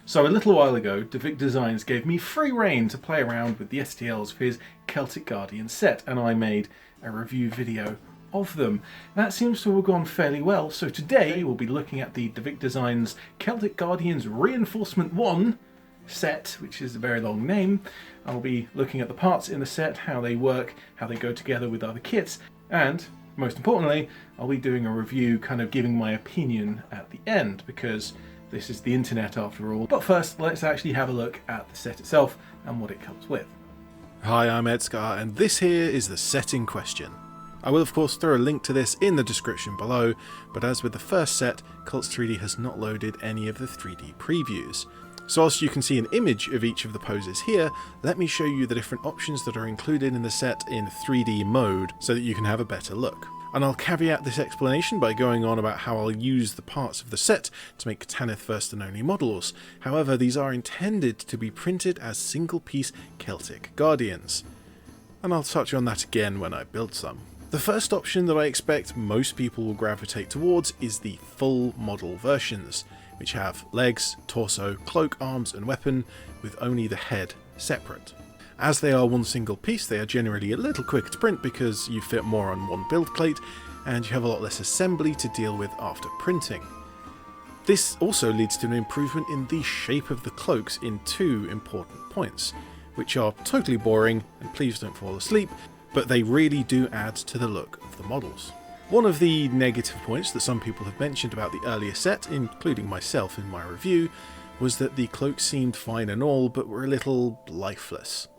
So a little while ago, Davik Designs gave me free rein to play around with the STLs for his Celtic Guardian set, and I made a review video of them. That seems to have gone fairly well, so today we'll be looking at the Davik Designs Celtic Guardians Reinforcement 1 set, which is a very long name. I'll be looking at the parts in the set, how they work, how they go together with other kits, and most importantly, I'll be doing a review, kind of giving my opinion at the end, because this is the internet after all. But first, let's actually have a look at the set itself and what it comes with. Hi, I'm ED-SKaR, and this here is the set in question. I will of course throw a link to this in the description below, but as with the first set, Cults 3D has not loaded any of the 3D previews. So whilst you can see an image of each of the poses here, let me show you the different options that are included in the set in 3D mode so that you can have a better look. And I'll caveat this explanation by going on about how I'll use the parts of the set to make Tanith first and only models. However, these are intended to be printed as single-piece Celtic Guardians. And I'll touch on that again when I build some. The first option that I expect most people will gravitate towards is the full model versions, which have legs, torso, cloak, arms and weapon, with only the head separate. As they are one single piece, they are generally a little quicker to print because you fit more on one build plate and you have a lot less assembly to deal with after printing. This also leads to an improvement in the shape of the cloaks in two important points, which are totally boring, and please don't fall asleep, but they really do add to the look of the models. One of the negative points that some people have mentioned about the earlier set, including myself in my review, was that the cloaks seemed fine and all, but were a little lifeless.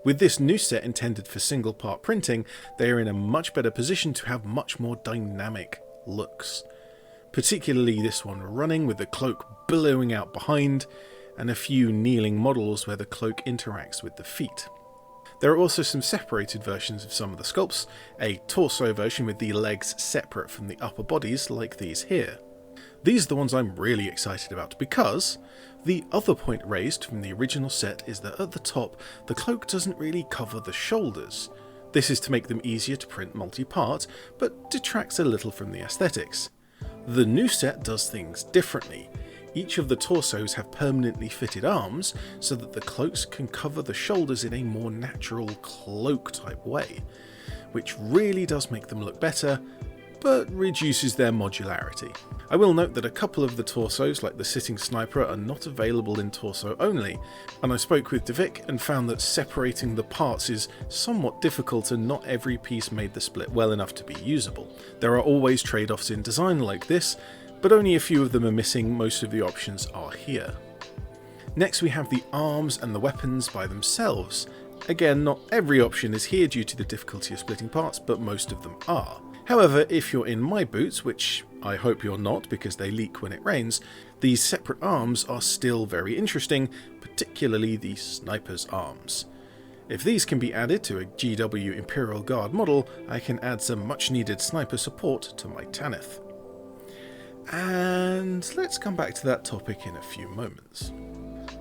With this new set intended for single part printing, they are in a much better position to have much more dynamic looks. Particularly this one running with the cloak billowing out behind, and a few kneeling models where the cloak interacts with the feet. There are also some separated versions of some of the sculpts, a torso version with the legs separate from the upper bodies like these here. These are the ones I'm really excited about because the other point raised from the original set is that at the top the cloak doesn't really cover the shoulders. This is to make them easier to print multi-part, but detracts a little from the aesthetics. The new set does things differently. Each of the torsos have permanently fitted arms so that the cloaks can cover the shoulders in a more natural cloak type way, which really does make them look better, but reduces their modularity. I will note that a couple of the torsos, like the sitting sniper, are not available in torso only, and I spoke with Davik and found that separating the parts is somewhat difficult and not every piece made the split well enough to be usable. There are always trade-offs in design like this, but only a few of them are missing. Most of the options are here. Next we have the arms and the weapons by themselves. Again, not every option is here due to the difficulty of splitting parts, but most of them are. However, if you're in my boots, which I hope you're not because they leak when it rains, these separate arms are still very interesting, particularly the sniper's arms. If these can be added to a GW ImperialGuard model, I can add some much needed sniper support to my Tanith. And let's come back to that topic in a few moments.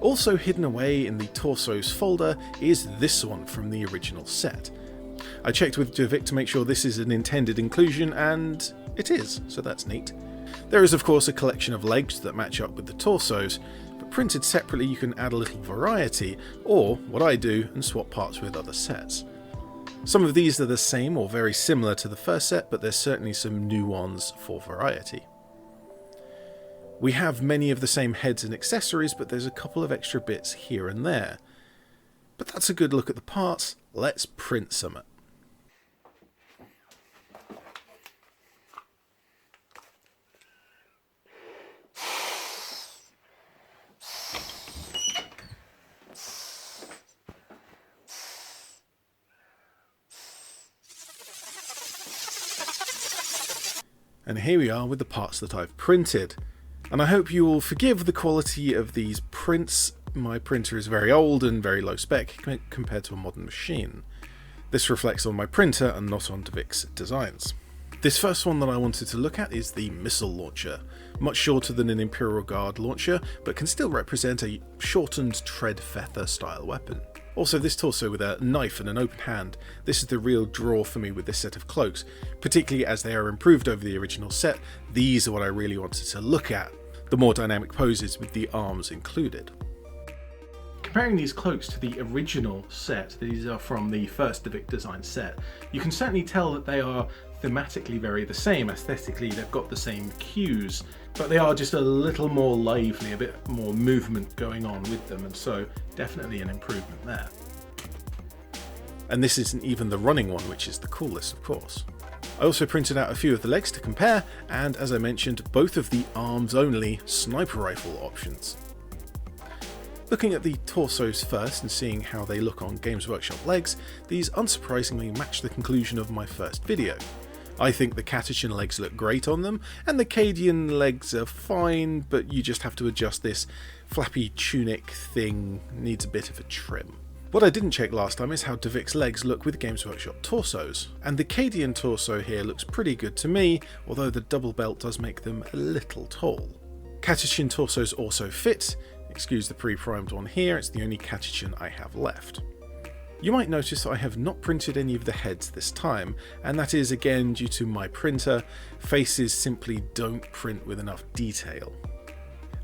Also hidden away in the torsos folder is this one from the original set. I checked with Davik to make sure this is an intended inclusion, and it is, so that's neat. There is of course a collection of legs that match up with the torsos, but printed separately you can add a little variety, or what I do, and swap parts with other sets. Some of these are the same or very similar to the first set, but there's certainly some new ones for variety. We have many of the same heads and accessories, but there's a couple of extra bits here and there. But that's a good look at the parts. Let's print some. And here we are with the parts that I've printed. And I hope you will forgive the quality of these prints. My printer is very old and very low spec compared to a modern machine. This reflects on my printer and not on Davik's designs. This first one that I wanted to look at is the missile launcher. Much shorter than an ImperialGuard launcher, but can still represent a shortened tread feather style weapon. Also, this torso with a knife and an open hand. This is the real draw for me with this set of cloaks, particularly as they are improved over the original set. These are what I really wanted to look at. the more dynamic poses with the arms included. Comparing these cloaks to the original set, these are from the first Davik Designs set, you can certainly tell that they are thematically very the same. Aesthetically, they've got the same cues, but they are just a little more lively, a bit more movement going on with them, and so definitely an improvement there. And this isn't even the running one, which is the coolest, of course. I also printed out a few of the legs to compare, and as I mentioned, both of the arms-only sniper rifle options. Looking at the torsos first and seeing how they look on Games Workshop legs, these unsurprisingly match the conclusion of my first video. I think the Catachan legs look great on them, and the Cadian legs are fine, but you just have to adjust this flappy tunic thing, needs a bit of a trim. What I didn't check last time is how Davik's legs look with Games Workshop torsos, and the Cadian torso here looks pretty good to me, although the double belt does make them a little tall. Catachan torsos also fit. Excuse the pre-primed one here, it's the only Catachan I have left. You might notice that I have not printed any of the heads this time, and that is again due to my printer. Faces simply don't print with enough detail.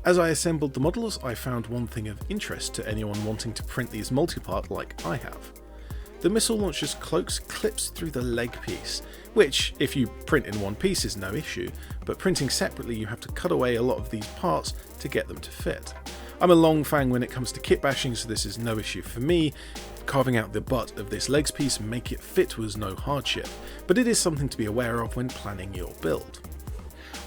As I assembled the models, I found one thing of interest to anyone wanting to print these multi-part like I have. The missile launcher's cloaks clips through the leg piece, which, if you print in one piece, is no issue, but printing separately you have to cut away a lot of these parts to get them to fit. I'm a long fang when it comes to kit bashing, so this is no issue for me. Carving out the butt of this legs piece and make it fit was no hardship, but it is something to be aware of when planning your build.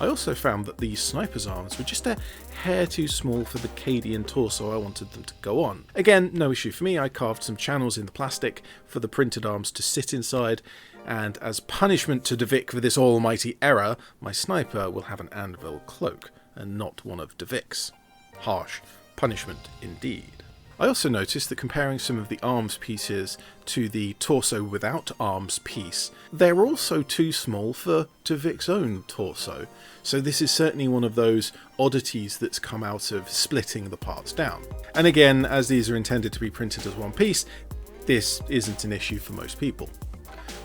I also found that the sniper's arms were just a hair too small for the Cadian torso I wanted them to go on. Again, no issue for me, I carved some channels in the plastic for the printed arms to sit inside, and as punishment to Davik for this almighty error, my sniper will have an anvil cloak, and not one of Davik's. Harsh punishment indeed. I also noticed that comparing some of the arms pieces to the torso without arms piece, they're also too small for Davik's own torso, so this is certainly one of those oddities that's come out of splitting the parts down. And again, as these are intended to be printed as one piece, this isn't an issue for most people.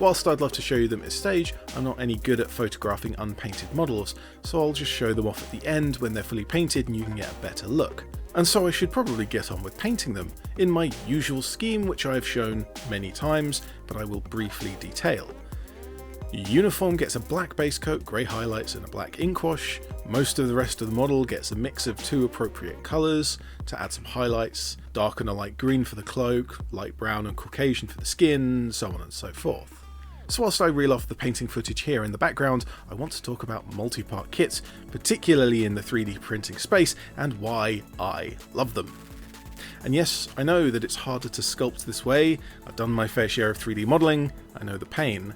Whilst I'd love to show you them at stage, I'm not any good at photographing unpainted models, so I'll just show them off at the end when they're fully painted and you can get a better look. And so I should probably get on with painting them, in my usual scheme which I have shown many times, but I will briefly detail. Uniform gets a black base coat, grey highlights and a black ink wash. Most of the rest of the model gets a mix of two appropriate colours to add some highlights, dark and a light green for the cloak, light brown and Caucasian for the skin, so on and so forth. So whilst I reel off the painting footage here in the background, I want to talk about multi-part kits, particularly in the 3D printing space, and why I love them. And yes, I know that it's harder to sculpt this way, I've done my fair share of 3D modelling, I know the pain.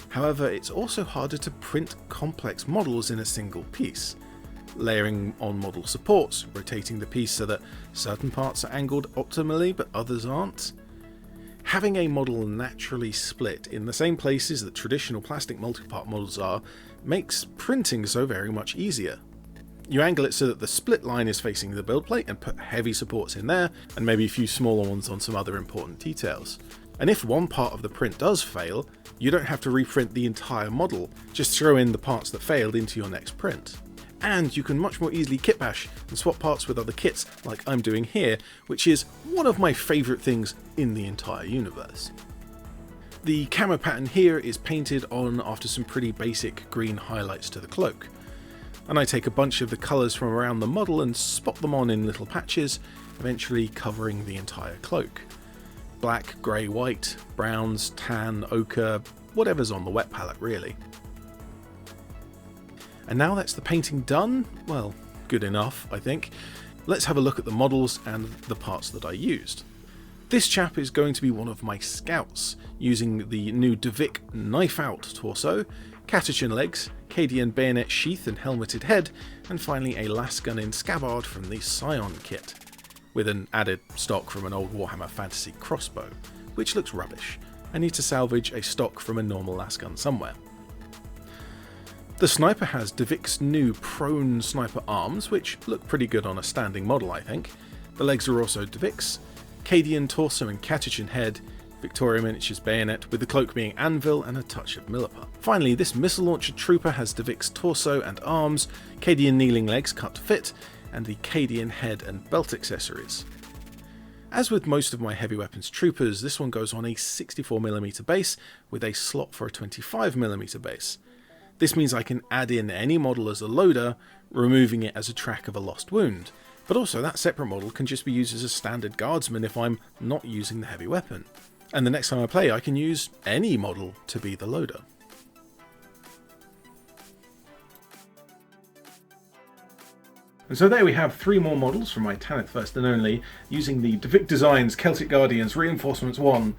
However, it's also harder to print complex models in a single piece. Layering on model supports, rotating the piece so that certain parts are angled optimally but others aren't. Having a model naturally split in the same places that traditional plastic multi-part models are makes printing so very much easier. You angle it so that the split line is facing the build plate and put heavy supports in there, and maybe a few smaller ones on some other important details. And if one part of the print does fail, you don't have to reprint the entire model, just throw in the parts that failed into your next print. And you can much more easily kitbash and swap parts with other kits like I'm doing here, which is one of my favourite things in the entire universe. The camo pattern here is painted on after some pretty basic green highlights to the cloak. And I take a bunch of the colours from around the model and spot them on in little patches, eventually covering the entire cloak. Black, grey, white, browns, tan, ochre, whatever's on the wet palette really. And now that's the painting done, well, good enough, I think. Let's have a look at the models and the parts that I used. This chap is going to be one of my scouts, using the new Davik knife out torso, Catachan legs, Cadian bayonet sheath and helmeted head, and finally a lasgun in scabbard from the Scion kit, with an added stock from an old Warhammer Fantasy crossbow, which looks rubbish. I need to salvage a stock from a normal lasgun somewhere. The sniper has Davik's new prone sniper arms, which look pretty good on a standing model I think. The legs are also Davik's, Cadian torso and Catachan head, Victoria miniatures bayonet with the cloak being anvil and a touch of Milliput. Finally, this missile launcher trooper has Davik's torso and arms, Cadian kneeling legs cut to fit, and the Cadian head and belt accessories. As with most of my heavy weapons troopers, this one goes on a 64mm base with a slot for a 25mm base. This means I can add in any model as a loader, removing it as a track of a lost wound, but also that separate model can just be used as a standard guardsman if I'm not using the heavy weapon. And the next time I play I can use any model to be the loader. And so there we have 3 more models from my Tanith First and Only, using the Davik Designs Celtic Guardians Reinforcements 1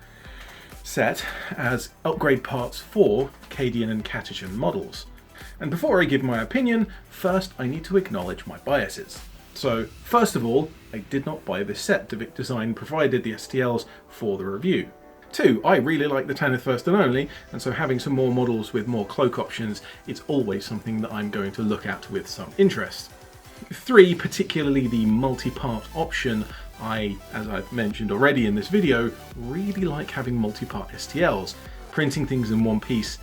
set as upgrade parts for Cadian and Catachan models. And before I give my opinion, first I need to acknowledge my biases. So first of all, I did not buy this set. Davik Design provided the STLs for the review. 2, I really like the Tanith First and Only, and so having some more models with more cloak options, it's always something that I'm going to look at with some interest. 3, particularly the multi-part option, as I've mentioned already in this video, really like having multi-part STLs. Printing things in one piece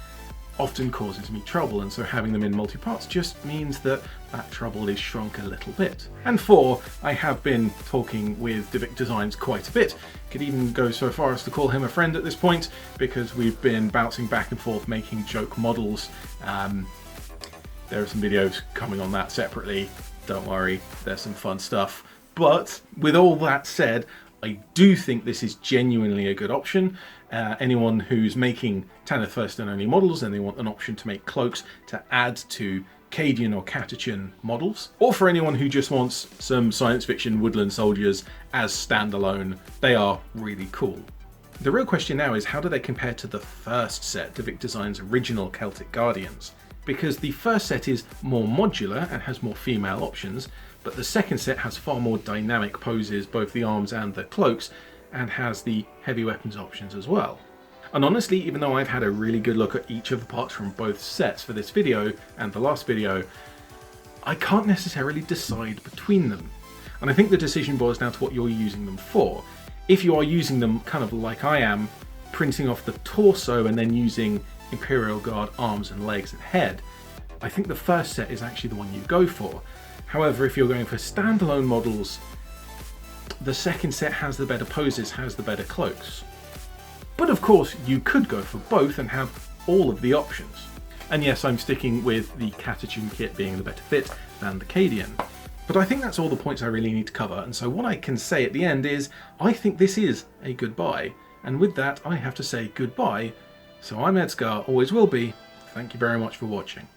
often causes me trouble, and so having them in multi-parts just means that that trouble is shrunk a little bit. And 4, I have been talking with Davik Designs quite a bit. Could even go so far as to call him a friend at this point, because we've been bouncing back and forth making joke models. There are some videos coming on that separately. Don't worry, there's some fun stuff. But with all that said, I do think this is genuinely a good option. Anyone who's making Tanith First and Only models and they want an option to make cloaks to add to Cadian or Catachan models, or for anyone who just wants some science fiction woodland soldiers as standalone, they are really cool. The real question now is, how do they compare to the first set, Davik Designs' original Celtic Guardians? Because the first set is more modular and has more female options, but the second set has far more dynamic poses, both the arms and the cloaks, and has the heavy weapons options as well. And honestly, even though I've had a really good look at each of the parts from both sets for this video and the last video, I can't necessarily decide between them. And I think the decision boils down to what you're using them for. If you are using them kind of like I am, printing off the torso and then using ImperialGuard arms and legs and head, I think the first set is actually the one you go for. However, if you're going for standalone models, the second set has the better poses, has the better cloaks. But of course, you could go for both and have all of the options. And yes, I'm sticking with the Catachan kit being the better fit than the Cadian. But I think that's all the points I really need to cover, and so what I can say at the end is, I think this is a good buy. And with that, I have to say goodbye. So I'm ED-SKaR, always will be. Thank you very much for watching.